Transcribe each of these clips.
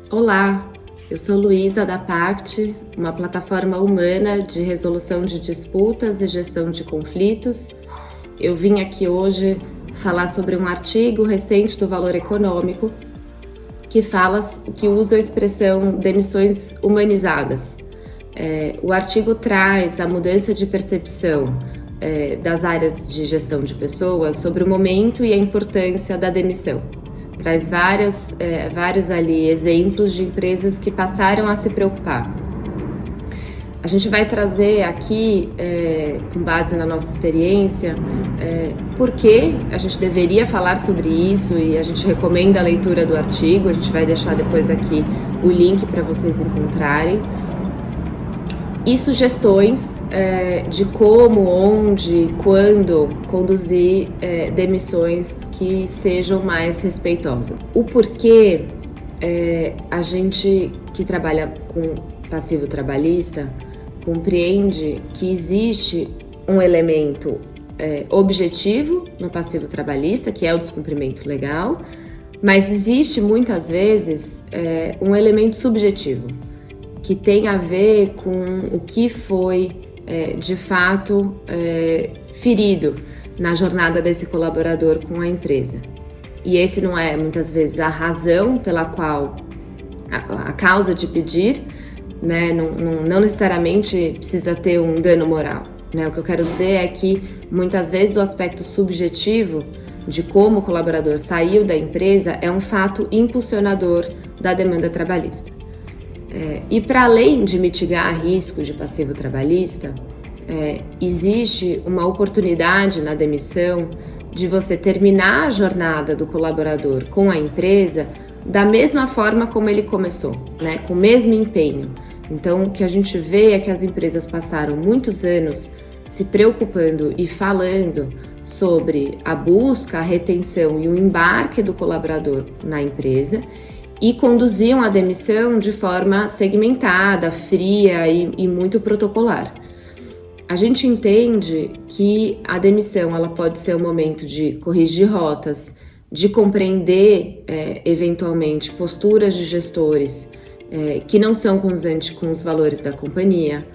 Olá, eu sou Luísa da Pact, uma plataforma humana de resolução de disputas e gestão de conflitos. Eu vim aqui hoje falar sobre um artigo recente do Valor Econômico que usa a expressão demissões humanizadas. O artigo traz a mudança de percepção das áreas de gestão de pessoas sobre o momento e a importância da demissão. Traz vários ali exemplos de empresas que passaram a se preocupar. A gente vai trazer aqui, com base na nossa experiência, por que a gente deveria falar sobre isso, e a gente recomenda a leitura do artigo. A gente vai deixar depois aqui o link para vocês encontrarem. E sugestões de como, onde, quando conduzir demissões que sejam mais respeitosas. O porquê a gente que trabalha com passivo trabalhista compreende que existe um elemento objetivo no passivo trabalhista, que é o descumprimento legal, mas existe muitas vezes um elemento subjetivo, que tem a ver com o que foi, de fato, ferido na jornada desse colaborador com a empresa. E esse não é, muitas vezes, a razão pela qual, a causa de pedir, né? Não necessariamente precisa ter um dano moral, né? O que eu quero dizer é que, muitas vezes, o aspecto subjetivo de como o colaborador saiu da empresa é um fato impulsionador da demanda trabalhista. E para além de mitigar risco de passivo trabalhista, existe uma oportunidade na demissão de você terminar a jornada do colaborador com a empresa da mesma forma como ele começou, né? Com o mesmo empenho. Então, o que a gente vê é que as empresas passaram muitos anos se preocupando e falando sobre a busca, a retenção e o embarque do colaborador na empresa, e conduziam a demissão de forma segmentada, fria e muito protocolar. A gente entende que a demissão ela pode ser um momento de corrigir rotas, de compreender eventualmente posturas de gestores que não são condizentes com os valores da companhia,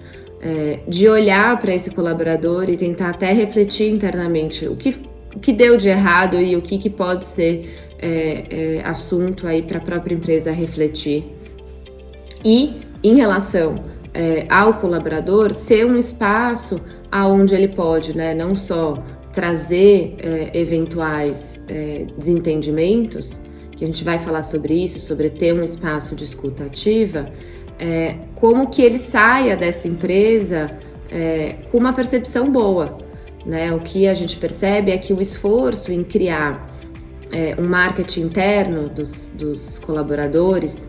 de olhar para esse colaborador e tentar até refletir internamente o que deu de errado e o que pode ser assunto aí para a própria empresa refletir. E em relação ao colaborador, ser um espaço aonde ele pode, né, não só trazer eventuais desentendimentos, que a gente vai falar sobre isso, sobre ter um espaço de escuta ativa, como que ele saia dessa empresa com uma percepção boa, né? O que a gente percebe é que o esforço em criar um marketing interno dos colaboradores,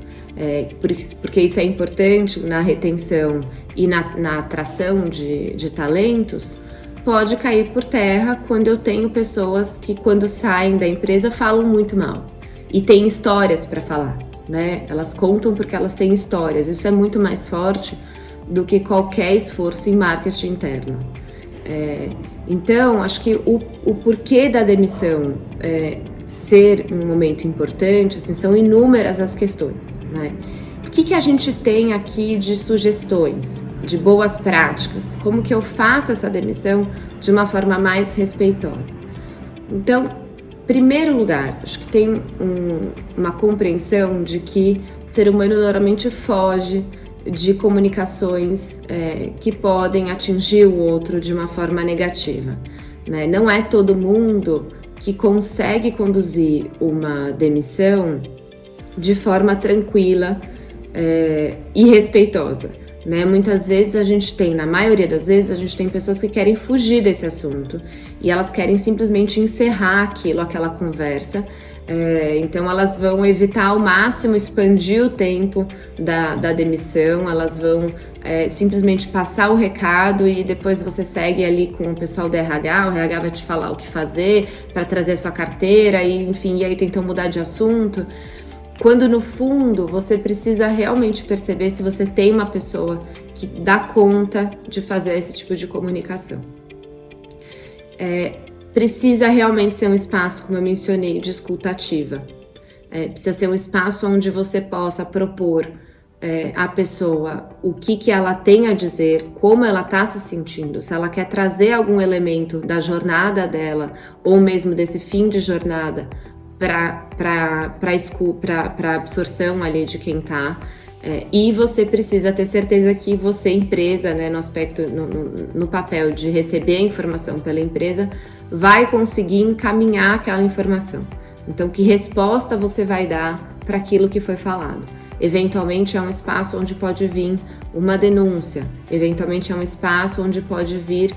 porque isso é importante na retenção e na atração de talentos, pode cair por terra quando eu tenho pessoas que, quando saem da empresa, falam muito mal e têm histórias para falar, né? Elas contam porque elas têm histórias. Isso é muito mais forte do que qualquer esforço em marketing interno. Então, acho que o porquê da demissão ser um momento importante, assim, são inúmeras as questões, né? O que a gente tem aqui de sugestões, de boas práticas? Como que eu faço essa demissão de uma forma mais respeitosa? Então, em primeiro lugar, acho que tem uma compreensão de que o ser humano normalmente foge de comunicações que podem atingir o outro de uma forma negativa, né? Não é todo mundo que consegue conduzir uma demissão de forma tranquila e respeitosa, né? Muitas vezes na maioria das vezes, a gente tem pessoas que querem fugir desse assunto e elas querem simplesmente encerrar aquela conversa. Então elas vão evitar ao máximo expandir o tempo da demissão, elas vão simplesmente passar o recado e depois você segue ali com o pessoal do RH, o RH vai te falar o que fazer para trazer sua carteira e enfim, e aí tentam mudar de assunto. Quando no fundo você precisa realmente perceber se você tem uma pessoa que dá conta de fazer esse tipo de comunicação. Precisa realmente ser um espaço, como eu mencionei, de escuta ativa. precisa ser um espaço onde você possa propor a pessoa o que ela tem a dizer, como ela está se sentindo, se ela quer trazer algum elemento da jornada dela ou mesmo desse fim de jornada para absorção ali de quem está. E você precisa ter certeza que você, empresa, né, no aspecto, no papel de receber a informação pela empresa, vai conseguir encaminhar aquela informação. Então, que resposta você vai dar para aquilo que foi falado? Eventualmente é um espaço onde pode vir uma denúncia, eventualmente é um espaço onde pode vir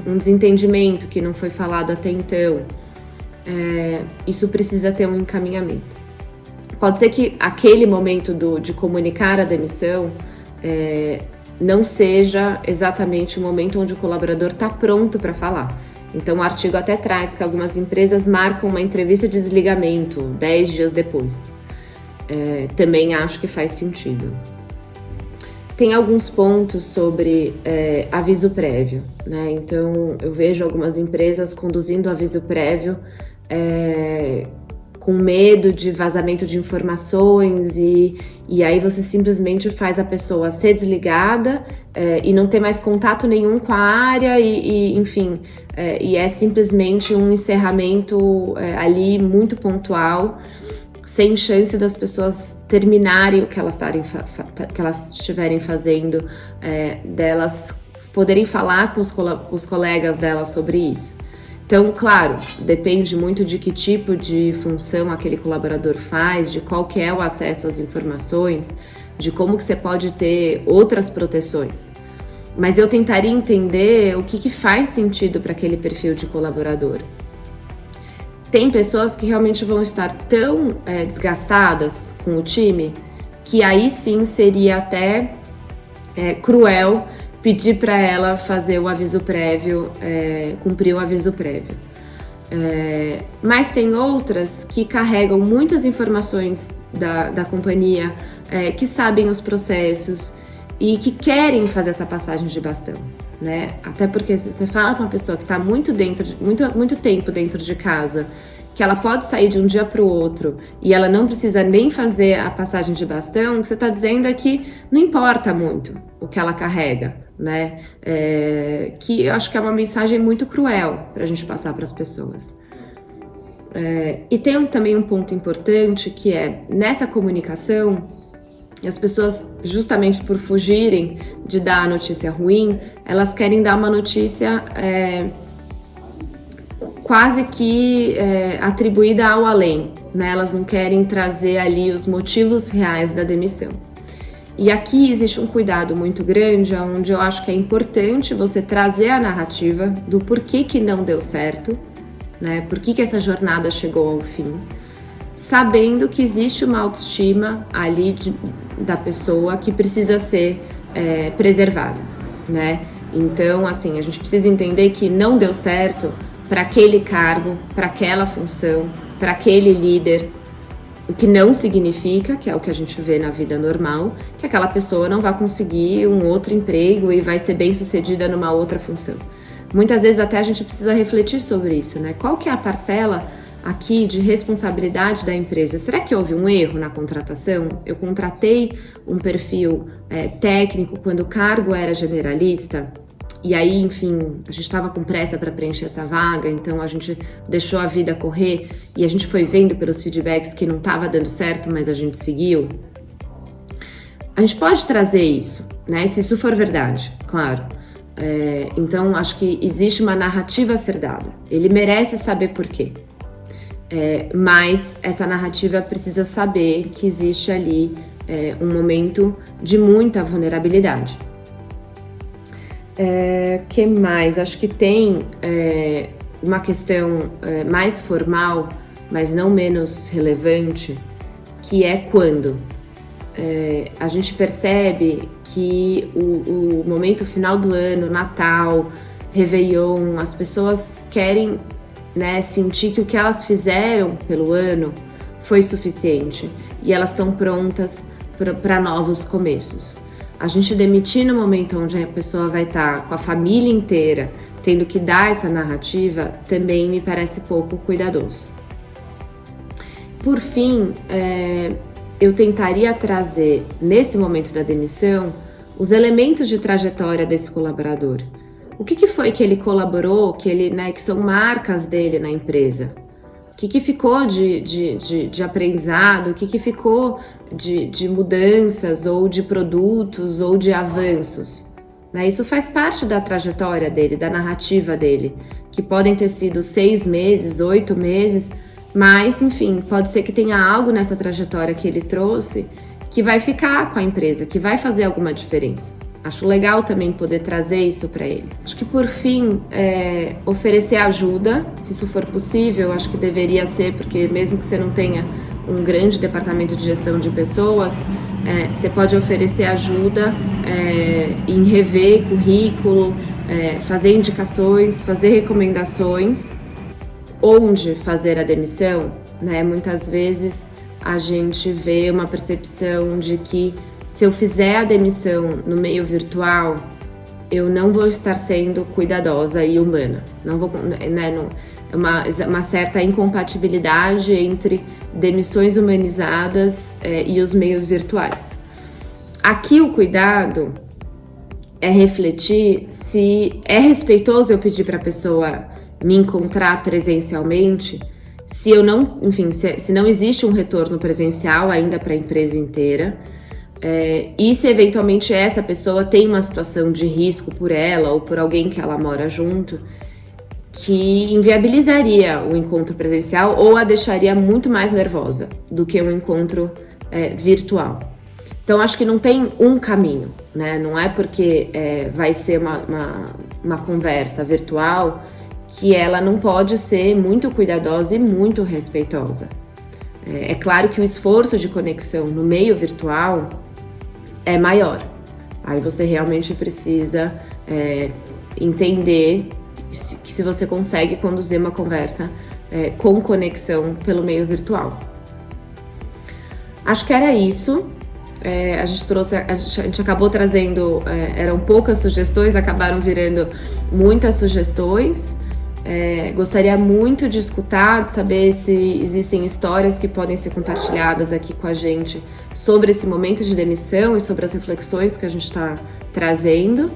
um desentendimento que não foi falado até então. Isso precisa ter um encaminhamento. Pode ser que aquele momento de comunicar a demissão não seja exatamente o momento onde o colaborador está pronto para falar. Então o artigo até traz que algumas empresas marcam uma entrevista de desligamento 10 dias depois. Também acho que faz sentido. Tem alguns pontos sobre aviso prévio, né? Então eu vejo algumas empresas conduzindo aviso prévio com medo de vazamento de informações e aí você simplesmente faz a pessoa ser desligada e não ter mais contato nenhum com a área enfim, e é simplesmente um encerramento ali muito pontual, sem chance das pessoas terminarem o que elas estiverem fazendo, delas poderem falar com os colegas delas sobre isso. Então, claro, depende muito de que tipo de função aquele colaborador faz, de qual que é o acesso às informações, de como que você pode ter outras proteções. Mas eu tentaria entender o que faz sentido para aquele perfil de colaborador. Tem pessoas que realmente vão estar tão desgastadas com o time que aí sim seria até cruel pedir para ela fazer o aviso prévio, cumprir o aviso prévio. Mas tem outras que carregam muitas informações da companhia, que sabem os processos e que querem fazer essa passagem de bastão, né? Até porque se você fala com uma pessoa que está muito tempo dentro de casa, que ela pode sair de um dia para o outro e ela não precisa nem fazer a passagem de bastão, o que você está dizendo é que não importa muito o que ela carrega, né? Que eu acho que é uma mensagem muito cruel para a gente passar para as pessoas. E tem também um ponto importante que é, nessa comunicação, as pessoas, justamente por fugirem de dar a notícia ruim, elas querem dar uma notícia quase que atribuída ao além, né? Elas não querem trazer ali os motivos reais da demissão. E aqui existe um cuidado muito grande, onde eu acho que é importante você trazer a narrativa do porquê que não deu certo, né? Por que essa jornada chegou ao fim, sabendo que existe uma autoestima ali da pessoa que precisa ser preservada, né? Então, assim, a gente precisa entender que não deu certo para aquele cargo, para aquela função, para aquele líder, o que não significa, que é o que a gente vê na vida normal, que aquela pessoa não vai conseguir um outro emprego e vai ser bem-sucedida numa outra função. Muitas vezes até a gente precisa refletir sobre isso, né? Qual que é a parcela aqui de responsabilidade da empresa? Será que houve um erro na contratação? Eu contratei um perfil técnico quando o cargo era generalista? E aí, enfim, a gente estava com pressa para preencher essa vaga, então a gente deixou a vida correr e a gente foi vendo pelos feedbacks que não estava dando certo, mas a gente seguiu. A gente pode trazer isso, né? Se isso for verdade, claro. Então, acho que existe uma narrativa a ser dada. Ele merece saber por quê. Mas essa narrativa precisa saber que existe ali um momento de muita vulnerabilidade. Que mais? Acho que tem uma questão mais formal, mas não menos relevante, que é quando a gente percebe que o momento final do ano, Natal, Réveillon, as pessoas querem, né, sentir que o que elas fizeram pelo ano foi suficiente e elas estão prontas para novos começos. A gente demitir no momento onde a pessoa vai estar com a família inteira, tendo que dar essa narrativa, também me parece pouco cuidadoso. por fim, eu tentaria trazer, nesse momento da demissão, os elementos de trajetória desse colaborador. O que foi que ele colaborou, que são marcas dele na empresa? O que ficou de aprendizado? O que ficou de mudanças, ou de produtos, ou de avanços? Né? Isso faz parte da trajetória dele, da narrativa dele, que podem ter sido 6 meses, 8 meses, mas, enfim, pode ser que tenha algo nessa trajetória que ele trouxe que vai ficar com a empresa, que vai fazer alguma diferença. Acho legal também poder trazer isso para ele. Acho que, por fim, oferecer ajuda, se isso for possível, acho que deveria ser, porque mesmo que você não tenha um grande departamento de gestão de pessoas, você pode oferecer ajuda em rever currículo, fazer indicações, fazer recomendações, onde fazer a demissão, né? Muitas vezes a gente vê uma percepção de que se eu fizer a demissão no meio virtual, eu não vou estar sendo cuidadosa e humana. Não vou, né, uma certa incompatibilidade entre demissões humanizadas e os meios virtuais. Aqui o cuidado é refletir se é respeitoso eu pedir para a pessoa me encontrar presencialmente, se eu não, enfim, se não existe um retorno presencial ainda para a empresa inteira. E se eventualmente essa pessoa tem uma situação de risco por ela ou por alguém que ela mora junto, que inviabilizaria o encontro presencial ou a deixaria muito mais nervosa do que um encontro virtual. Então, acho que não tem um caminho, né? Não é porque vai ser uma conversa virtual que ela não pode ser muito cuidadosa e muito respeitosa. É claro que o esforço de conexão no meio virtual é maior. Aí você realmente precisa entender que se você consegue conduzir uma conversa com conexão pelo meio virtual. Acho que era isso. A gente acabou trazendo, eram poucas sugestões, acabaram virando muitas sugestões. Gostaria muito de escutar, de saber se existem histórias que podem ser compartilhadas aqui com a gente sobre esse momento de demissão e sobre as reflexões que a gente está trazendo.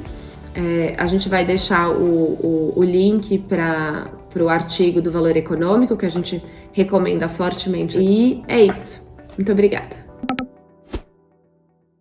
A gente vai deixar o link para o artigo do Valor Econômico, que a gente recomenda fortemente. E é isso. Muito obrigada.